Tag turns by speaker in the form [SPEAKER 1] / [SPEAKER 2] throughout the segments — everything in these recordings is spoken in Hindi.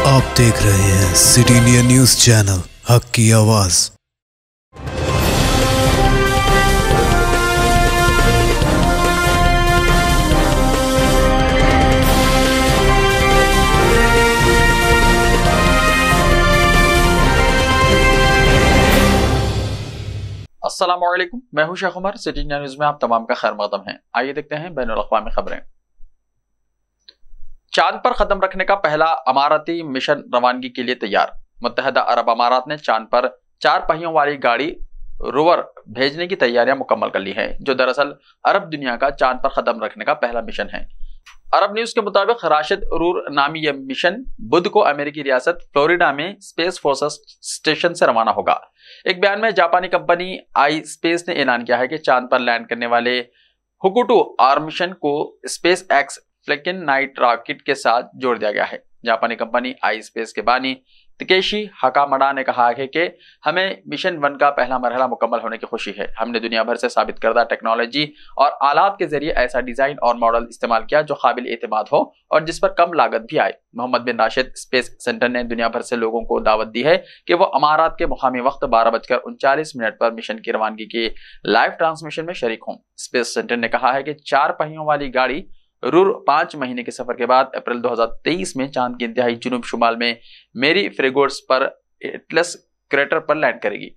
[SPEAKER 1] आप देख रहे हैं सिटी इंडिया न्यूज चैनल, हक की आवाज।
[SPEAKER 2] अस्सलामुअलैकुम, मैं हूं Sheikh Umar. City India news में आप तमाम का खैर मकदम है। आइए देखते हैं बैनुल अक़वामी खबरें। चांद पर कदम रखने का पहला अमाराती मिशन रवानगी के लिए तैयार। मुत्तहदा अरब अमारात ने चांद पर 4 पहियों वाली गाड़ी रोवर भेजने की तैयारियां मुकम्मल कर ली हैं, जो दरअसल अरब दुनिया का चांद पर कदम रखने का पहला मिशन है। अरब न्यूज के मुताबिक राशिद उरूर नामी यह मिशन बुध को अमेरिकी रियासत फ्लोरिडा में स्पेस फोर्स स्टेशन से रवाना होगा। एक बयान में जापानी कंपनी आई स्पेस ने ऐलान किया है कि चांद पर लैंड करने वाले हुकुटू आर मिशन को स्पेस एक्स फ्लैकिन नाइट रॉकेट के साथ जोड़ दिया गया है। जापानी कंपनी आई स्पेस के बानी तकेशी हकामडा ने कहा है कि हमें मिशन 1 का पहला मरहला मुकम्मल होने की खुशी है। हमने दुनिया भर से साबित करदा टेक्नोलॉजी और आलात के जरिए ऐसा डिजाइन और मॉडल इस्तेमाल किया जो काबिल एतमाद हो और जिस पर कम लागत भी आए। मोहम्मद बिन राशिद स्पेस सेंटर ने दुनिया भर से लोगों को दावत दी है कि वो अमारात के मुकामी वक्त 12:39 पर मिशन की रवानगी के लाइव ट्रांसमिशन में शरीक हों। स्पेस सेंटर ने कहा है कि 4 पहियों वाली गाड़ी रूर 5 महीने के सफर के बाद अप्रैल 2023 में चांद के इंतहाई जुनूब शुमाल में मेरी फ्रेगोट्स पर एटलस क्रेटर पर लैंड करेगी।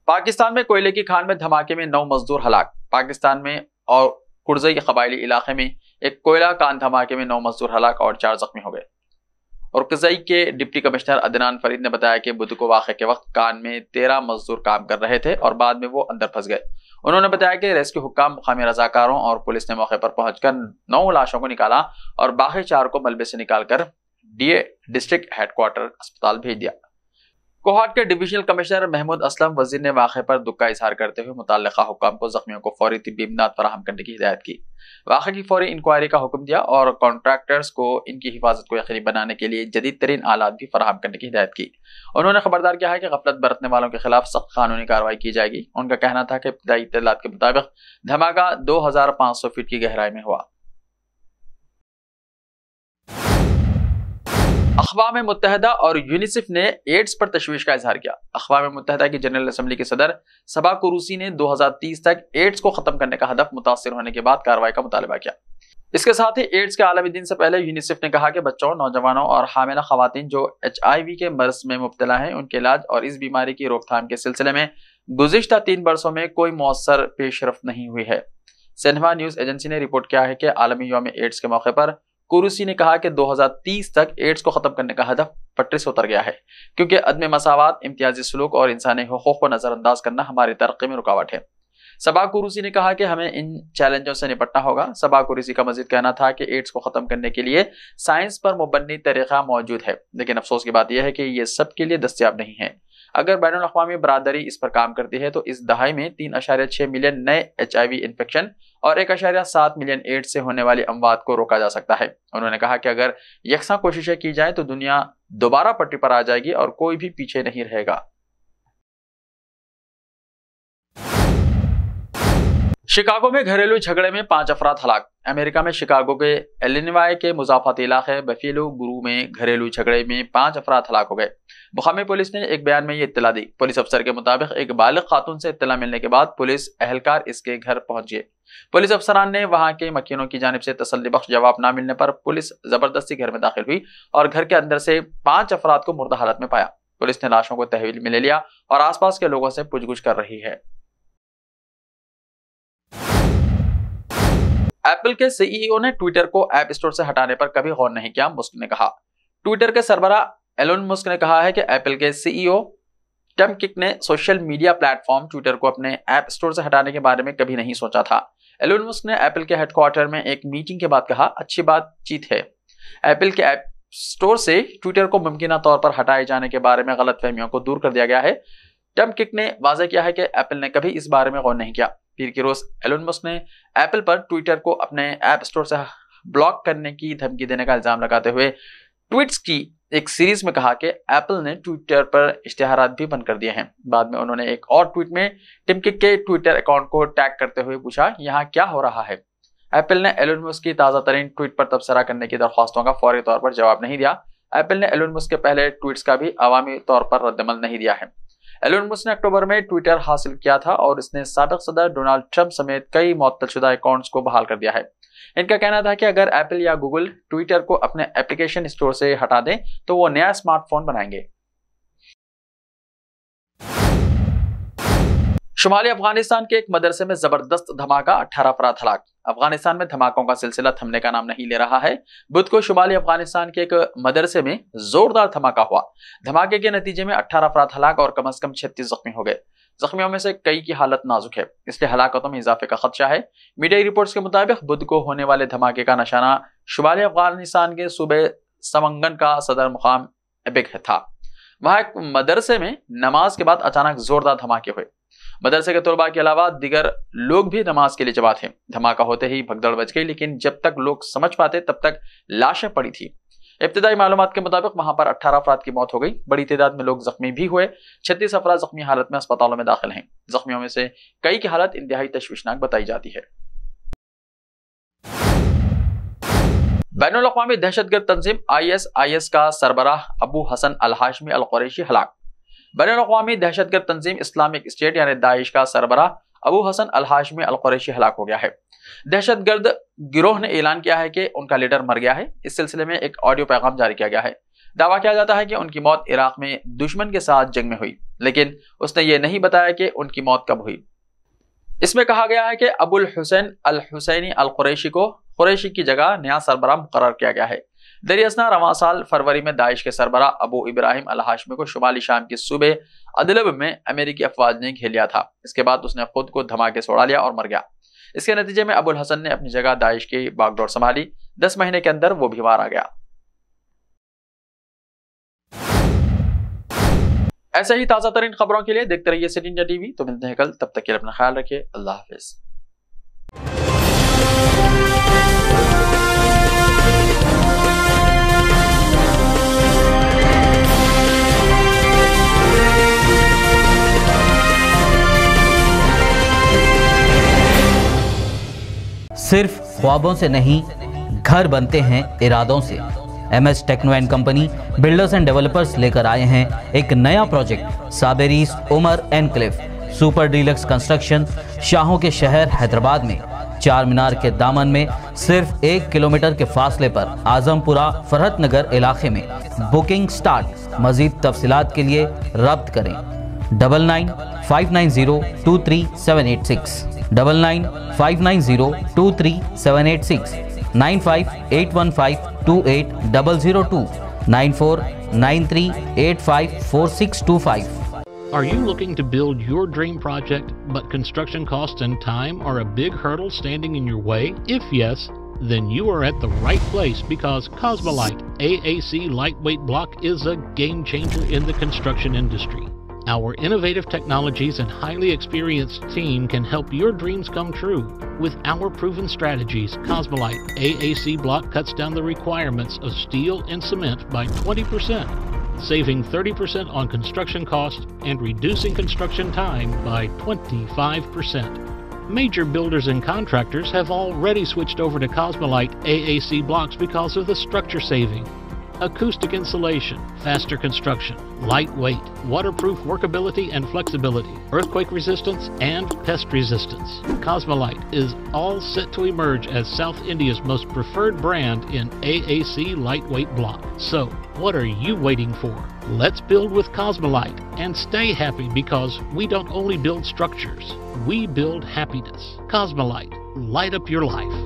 [SPEAKER 2] पाकिस्तान में कोयले की खान में धमाके में 9 मजदूर हलाक। पाकिस्तान में और कुर्ज़ई कबायली इलाके में एक कोयला कान धमाके में 9 मजदूर हलाक और 4 जख्मी हो गए। और कुर्ज़ई के डिप्टी कमिश्नर अदनान फरीद ने बताया कि बुध को वाक़े के वक्त कान में 13 मजदूर काम कर रहे थे और बाद में वो अंदर फंस गए। उन्होंने बताया कि रेस्क्यू हुक्काम, मुकामी रजाकारों और पुलिस ने मौके पर पहुंचकर 9 लाशों को निकाला और बाकी 4 को मलबे से निकालकर डीए डिस्ट्रिक्ट हेडक्वार्टर अस्पताल भेज दिया। कोहाट के डिविजनल कमिश्नर महमूद असलम वजीर ने वाक़े पर दुख का इजहार करते हुए मुतल्लिका हुक्काम को जख्मियों को फौरी तिब्बी इमदाद फराहम करने की हिदायत की। वाक़े की फौरी इंक्वायरी का हुक्म दिया और कॉन्ट्रैक्टर्स को इनकी हिफाजत को यकीनी बनाने के लिए जदीद तरीन आलात भी फराहम करने की हिदायत की। उन्होंने खबरदार किया है कि गफलत बरतने वालों के खिलाफ सख्त कानूनी कार्रवाई की जाएगी। उनका कहना था कि इब्तदाई इत्तलात के मुताबिक धमाका 2500 फीट की गहराई में हुआ। अक़वाम मुत्तहदा और यूनिसेफ ने एड्स पर तशवीश का इजहार किया। अक़वाम मुत्तहदा की जनरल असम्बली के सदर सबा कुरूसी ने 2030 तक एड्स को खत्म करने का हदफ मुतासिर होने के बाद कार्रवाई का मुतालबा किया। इसके साथ ही एड्स के आलमी दिन से पहले यूनिसेफ ने कहा कि बच्चों, नौजवानों और हामिला खवातीन जो HIV के मर्ज में मुब्तला हैं, उनके इलाज और इस बीमारी की रोकथाम के सिलसिले में गुज़िश्ता 3 बरसों में कोई मौसर पेशरफ नहीं हुई है। सिन्हुआ न्यूज एजेंसी ने रिपोर्ट किया है कि आलमी यौम एड्स के मौके पर कुरूसी ने कहा कि 2030 तक एड्स को खत्म करने का हदफ पटरी से उतर गया है, क्योंकि अदम मसावात, इम्तियाजी सलूक और इंसानी हुकूक को नजरअंदाज करना हमारी तरक्की में रुकावट है। सबा कुरूसी ने कहा कि हमें इन चैलेंजों से निपटना होगा। सबा कुरूसी का मजीद कहना था कि एड्स को खत्म करने के लिए साइंस पर मुबन्नी तरीका मौजूद है, लेकिन अफसोस की बात यह है कि ये सब के लिए दस्तयाब नहीं है। अगर बैनुल अक़वामी बरादरी इस पर काम करती है तो इस दहाई में 3.6 मिलियन नए HIV इन्फेक्शन और 1.7 मिलियन एड्स से होने वाली अमवात को रोका जा सकता है। उन्होंने कहा कि अगर यकसा कोशिशें की जाए तो दुनिया दोबारा पटरी पर आ जाएगी और कोई भी पीछे नहीं रहेगा। शिकागो में घरेलू झगड़े में 5 अफराद हलाक। अमेरिका में शिकागो के इलिनॉय के मुज़ाफ़ाती इलाके बफेलो ग्रू में घरेलू झगड़े में 5 अफराद हलाक हो गए। मुकामी पुलिस ने एक बयान में ये इत्तला दी। पुलिस अफसर के मुताबिक एक बालिग खातून से इत्तला मिलने के बाद पुलिस एहलकार इसके घर पहुंचे। पुलिस अफसरान ने वहां के मकीनों की जानिब से तसल्ली बख्श जवाब न मिलने पर पुलिस जबरदस्ती घर में दाखिल हुई और घर के अंदर से 5 अफराद को मुर्दा हालत में पाया। पुलिस ने लाशों को तहवील में ले लिया और आसपास के लोगों से पूछगछ कर रही है। एप्पल के CEO ने ट्विटर को ऐप स्टोर से हटाने पर कभी गौर नहीं किया, मस्क ने कहा। ट्विटर के सरबराह एलोन मस्क ने कहा है कि एप्पल के CEO टिम कुक ने सोशल मीडिया प्लेटफॉर्म ट्विटर को अपने ऐप स्टोर से हटाने के बारे में कभी नहीं सोचा था। एलोन मस्क ने एप्पल के हेडक्वार्टर में एक मीटिंग के बाद कहा, अच्छी बातचीत है। एप्पल के ऐप स्टोर से ट्विटर को मुमकिना तौर पर हटाए जाने के बारे में गलतफहमियों को दूर कर दिया गया है। टिम कुक ने वाज़ेह किया है कि एप्पल ने कभी इस बारे में गौर नहीं किया। पीर के रोज एलोन मस्क ने एप्पल पर ट्विटर को अपने ऐप स्टोर से ब्लॉक करने की धमकी देने का इल्जाम लगाते हुए ट्वीट्स की एक सीरीज में कहा कि एप्पल ने ट्विटर पर इश्तिहारात भी बंद कर दिए हैं। बाद में उन्होंने एक और ट्वीट में टिम कुक के ट्विटर अकाउंट को टैग करते हुए पूछा, यहाँ क्या हो रहा है। एप्पल ने एलन मस्क की ताज़ा तरीन ट्वीट पर तबसरा करने की दरख्वास्तों का फौरी तौर पर जवाब नहीं दिया। एप्पल ने एलन मस्क के पहले ट्वीट्स का भी अवामी तौर पर रद्दमल नहीं दिया है। एलन मस्क ने अक्टूबर में ट्विटर हासिल किया था और इसने साबिक सदर डोनाल्ड ट्रंप समेत कई मुअत्तलशुदा अकाउंट्स को बहाल कर दिया है। इनका कहना था कि अगर एप्पल या गूगल ट्विटर को अपने एप्लीकेशन स्टोर से हटा दें तो वो नया स्मार्टफोन बनाएंगे। शुमाली अफगानिस्तान के एक मदरसे में जबरदस्त धमाका, 18 अफराद हलाक। अफगानिस्तान में धमाकों का सिलसिला थमने का नाम नहीं ले रहा है। बुध को शुमाली अफगानिस्तान के एक मदरसे में जोरदार धमाका हुआ। धमाके के नतीजे में 18 अफराद हलाक और कम से कम 36 जख्मी हो गए। जख्मियों में से कई की हालत नाजुक है, इसलिए हलाकतों में इजाफे का खदशा है। मीडिया रिपोर्ट्स के मुताबिक बुध को होने वाले धमाके का निशाना शुमाली अफगानिस्तान के सूबे समंगन का सदर मुकाम एबिक था। वहां एक मदरसे में नमाज के बाद अचानक जोरदार धमाके हुए। मदरसे के तलबा के अलावा दीगर लोग भी नमाज के लिए जमा थे। धमाका होते ही भगदड़ मच गई, लेकिन जब तक लोग समझ पाते तब तक लाशें पड़ी थी। इब्तिदाई मालूमात के मुताबिक वहां पर 18 अफराद की मौत हो गई। बड़ी तादाद में लोग जख्मी भी हुए। 36 अफराद जख्मी हालत में अस्पतालों में दाखिल हैं। जख्मियों में से कई की हालत इंतहाई तशवीशनाक बताई जाती है। बैनुल-अक़वामी दहशतगर्द तंजीम ISIS का सरबराह अबू हसन अल हाशमी अल कुरैशी हलाक। बैनुल-अक़वामी दहशतगर्द तंजीम इस्लामिक स्टेट यानी दाइश का सरबराह अबू हसन अल हाशमी अल कुरैशी हलाक हो गया है। दहशतगर्द गिरोह ने ऐलान किया है कि उनका लीडर मर गया है। इस सिलसिले में एक ऑडियो पैगाम जारी किया गया है। दावा किया जाता है कि उनकी मौत इराक में दुश्मन के साथ जंग में हुई, लेकिन उसने ये नहीं बताया कि उनकी मौत कब हुई। इसमें कहा गया है कि अबुल हुसैन अल हुसैनी अल कुरैशी को कुरैशी की जगह नया सरबराह मुकर्रर किया गया है। दरियासना रवां साल फरवरी में दाइश के सरबराह अबू इब्राहिम अल हाशमी को शुमाली शाम के सूबे अदलब में अमेरिकी अफवाज ने घेर लिया था। इसके बाद उसने खुद को धमाके से उड़ा लिया और मर गया। इसके नतीजे में अबुल हसन ने अपनी जगह दाइश की बागडोर संभाली। 10 महीने के अंदर वो बीमार आ गया। ऐसे ही ताज़ा तरीन खबरों के लिए देखते रहिए सिटी इंडिया टीवी। तो मिलते हैं कल, तब तक के लिए अपना ख्याल रखिए। अल्लाह हाफिज।
[SPEAKER 3] सिर्फ ख्वाबों से नहीं, घर बनते हैं इरादों से। MS techno and company builders and developers लेकर आए हैं एक नया प्रोजेक्ट साबेरीज Umar enclave super deluxe construction. शाहों के शहर हैदराबाद में चार मीनार के दामन में सिर्फ 1 किलोमीटर के फासले पर आजमपुरा फरहत नगर इलाके में। Booking start. मजीद तफसीलात के लिए रब्त करें 9959023786 9959023786 9581528002 9493854625।
[SPEAKER 4] Are you looking to build your dream project, but construction costs and time are a big hurdle standing in your way? If yes, then you are at the right place, because Cosmolite AAC lightweight block is a game changer in the construction industry. Our innovative technologies and highly experienced team can help your dreams come true. With our proven strategies, Cosmolite AAC block cuts down the requirements of steel and cement by 20%, saving 30% on construction costs and reducing construction time by 25%. Major builders and contractors have already switched over to Cosmolite AAC blocks because of the structure saving. Acoustic insulation, faster construction, lightweight, waterproof workability and flexibility, earthquake resistance and pest resistance. Cosmolite is all set to emerge as South India's most preferred brand in AAC lightweight block. So, what are you waiting for? Let's build with Cosmolite and stay happy, because we don't only build structures, we build happiness. Cosmolite, light up your life.